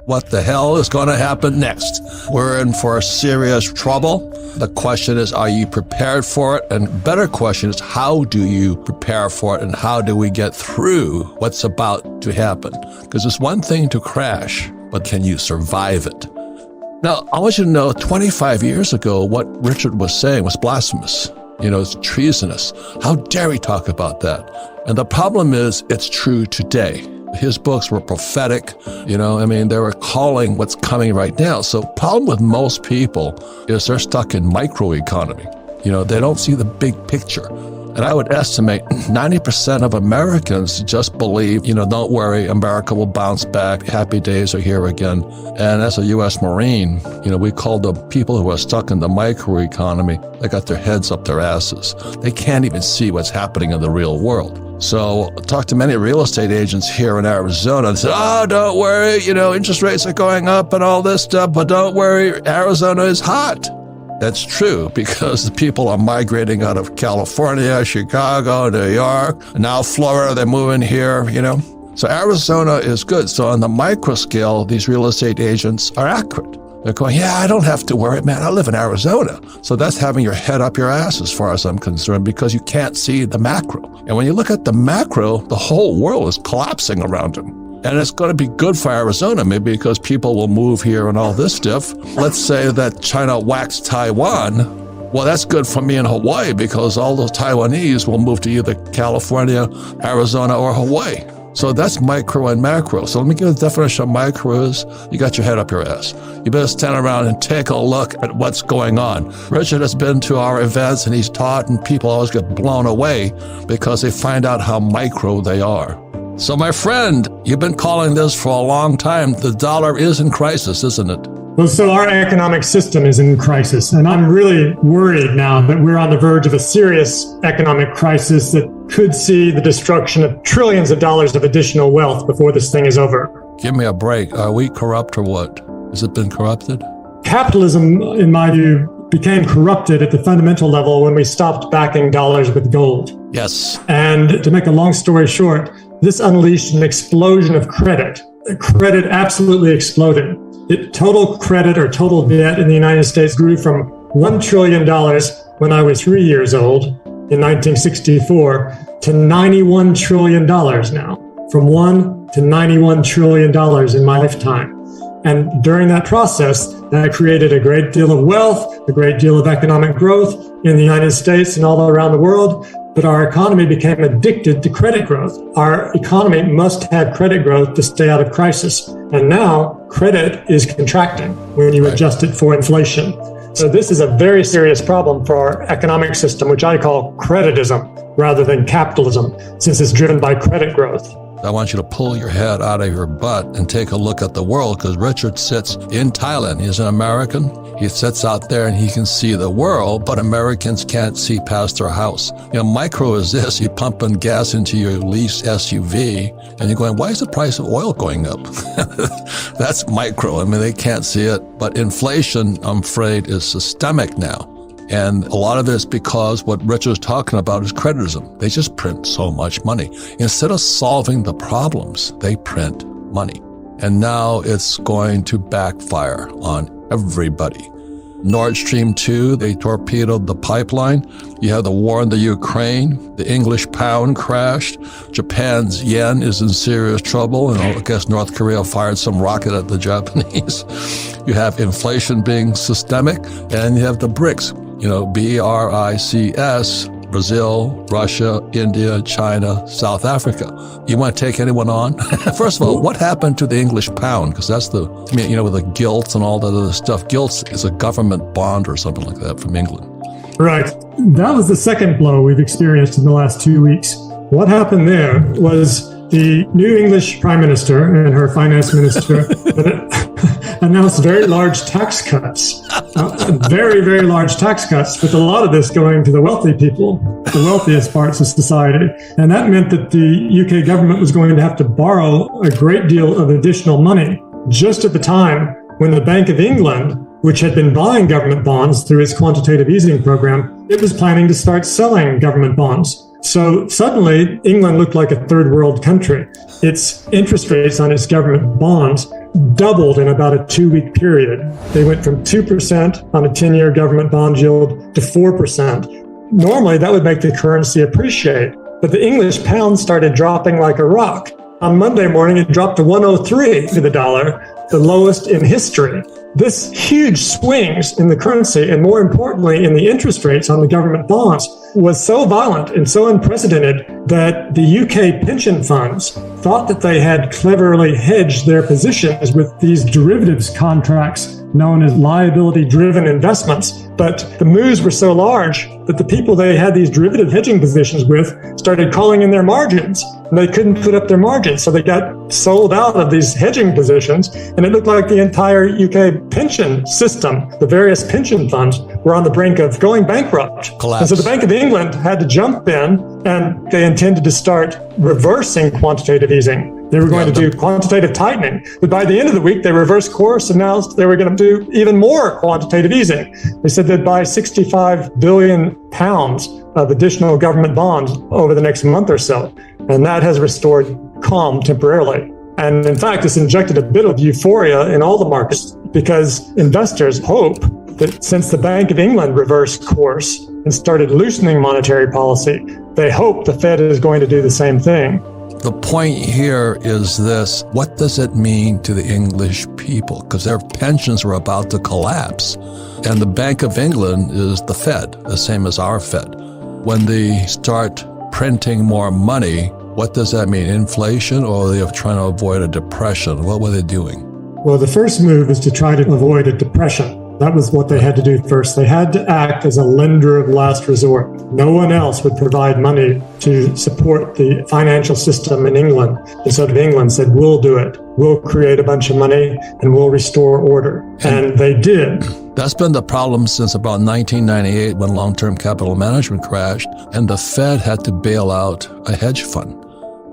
What the hell is going to happen next? We're in for serious trouble. The question is, are you prepared for it? And better question is, how do you prepare for it? And how do we get through what's about to happen? Because it's one thing to crash, but can you survive it? Now, I want you to know 25 years ago, what Richard was saying was blasphemous. It's treasonous. How dare he talk about that? And the problem is, it's true today. His books were prophetic, they were calling what's coming right now. So problem with most people is they're stuck in microeconomy. They don't see the big picture. And I would estimate 90% of Americans just believe, don't worry, America will bounce back. Happy days are here again. And as a U.S. Marine, we call the people who are stuck in the microeconomy, they got their heads up their asses. They can't even see what's happening in the real world. So I talked to many real estate agents here in Arizona and said, don't worry, interest rates are going up and all this stuff, but don't worry, Arizona is hot. That's true because the people are migrating out of California, Chicago, New York, and now Florida, they're moving here, So Arizona is good. So on the micro scale, these real estate agents are accurate. They're going, I don't have to worry, man. I live in Arizona. So that's having your head up your ass as far as I'm concerned because you can't see the macro. And when you look at the macro, the whole world is collapsing around them. And it's going to be good for Arizona, maybe because people will move here and all this stuff. Let's say that China whacks Taiwan. Well, that's good for me in Hawaii because all those Taiwanese will move to either California, Arizona, or Hawaii. So that's micro and macro. So let me give you the definition of micro is you got your head up your ass. You better stand around and take a look at what's going on. Richard has been to our events and he's taught, and people always get blown away because they find out how micro they are. So my friend, you've been calling this for a long time. The dollar is in crisis, isn't it? Well, so our economic system is in crisis, and I'm really worried now that we're on the verge of a serious economic crisis that could see the destruction of trillions of dollars of additional wealth before this thing is over. Give me a break. Are we corrupt or what? Has it been corrupted? Capitalism, in my view, became corrupted at the fundamental level when we stopped backing dollars with gold. Yes. And to make a long story short, this unleashed an explosion of credit. Credit absolutely exploded. Total credit or total debt in the United States grew from $1 trillion when I was 3 years old in 1964 to $91 trillion now. From $1 to $91 trillion in my lifetime. And during that process, that created a great deal of wealth, a great deal of economic growth in the United States and all around the world. But our economy became addicted to credit growth. Our economy must have credit growth to stay out of crisis. And now credit is contracting when you adjust it for inflation. So this is a very serious problem for our economic system, which I call creditism rather than capitalism, since it's driven by credit growth. I want you to pull your head out of your butt and take a look at the world, because Richard sits in Thailand. He's an American. He sits out there and he can see the world, but Americans can't see past their house. Micro is this. You're pumping gas into your leased SUV and you're going, why is the price of oil going up? That's micro. They can't see it. But inflation, I'm afraid, is systemic now. And a lot of it is because what Richard's talking about is creditism. They just print so much money. Instead of solving the problems, they print money. And now it's going to backfire on everybody. Nord Stream 2, they torpedoed the pipeline. You have the war in the Ukraine. The English pound crashed. Japan's yen is in serious trouble. And I guess North Korea fired some rocket at the Japanese. You have inflation being systemic. And you have the BRICS. BRICS, Brazil, Russia, India, China, South Africa. You want to take anyone on? First of all, what happened to the English pound? Because that's with the gilts and all that other stuff. Gilts is a government bond or something like that from England. Right. That was the second blow we've experienced in the last 2 weeks. What happened there was the new English Prime Minister and her finance minister announced very large tax cuts, very, very large tax cuts, with a lot of this going to the wealthy people, the wealthiest parts of society. And that meant that the UK government was going to have to borrow a great deal of additional money just at the time when the Bank of England, which had been buying government bonds through its quantitative easing program, it was planning to start selling government bonds. So suddenly, England looked like a third world country. Its interest rates on its government bonds doubled in about a 2-week period. They went from 2% on a 10-year government bond yield to 4%. Normally, that would make the currency appreciate, but the English pound started dropping like a rock. On Monday morning, it dropped to 103 to the dollar, the lowest in history. This huge swings in the currency, and more importantly, in the interest rates on the government bonds, was so violent and so unprecedented that the UK pension funds thought that they had cleverly hedged their positions with these derivatives contracts known as liability-driven investments. But the moves were so large that the people they had these derivative hedging positions with started calling in their margins, and they couldn't put up their margins. So they got sold out of these hedging positions, and it looked like the entire UK pension system, the various pension funds, were on the brink of going bankrupt. Collapse. And so the Bank of England had to jump in, and they intended to start reversing quantitative easing. They were going to do quantitative tightening. But by the end of the week, they reversed course, announced they were going to do even more quantitative easing. They said they'd buy 65 billion pounds of additional government bonds over the next month or so. And that has restored calm temporarily. And in fact, it's injected a bit of euphoria in all the markets because investors hope that since the Bank of England reversed course and started loosening monetary policy, they hope the Fed is going to do the same thing. The point here is this: what does it mean to the English people? Because their pensions are about to collapse. And the Bank of England is the Fed, the same as our Fed. When they start printing more money, what does that mean? Inflation, or are they trying to avoid a depression? What were they doing? Well, the first move is to try to avoid a depression. That was what they had to do first. They had to act as a lender of last resort. No one else would provide money to support the financial system in England. And so England said, we'll do it. We'll create a bunch of money and we'll restore order. And they did. That's been the problem since about 1998 when long-term capital management crashed and the Fed had to bail out a hedge fund.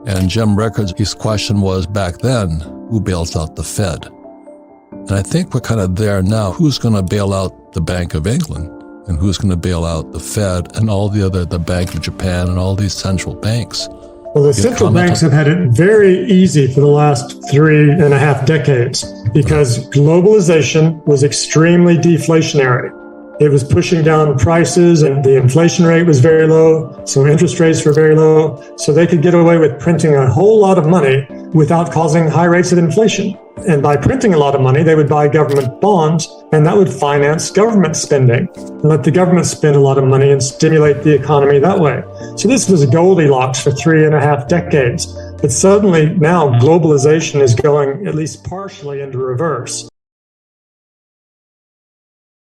And Jim Rickards, his question was back then, who bails out the Fed? And I think we're kind of there now. Who's going to bail out the Bank of England? And who's going to bail out the Fed and all the Bank of Japan and all these central banks? Well, the central banks have had it very easy for the last 3.5 decades because globalization was extremely deflationary. It was pushing down prices and the inflation rate was very low, so interest rates were very low. So they could get away with printing a whole lot of money without causing high rates of inflation. And by printing a lot of money, they would buy government bonds, and that would finance government spending and let the government spend a lot of money and stimulate the economy that way. So this was Goldilocks for 3.5 decades. But suddenly now globalization is going at least partially into reverse.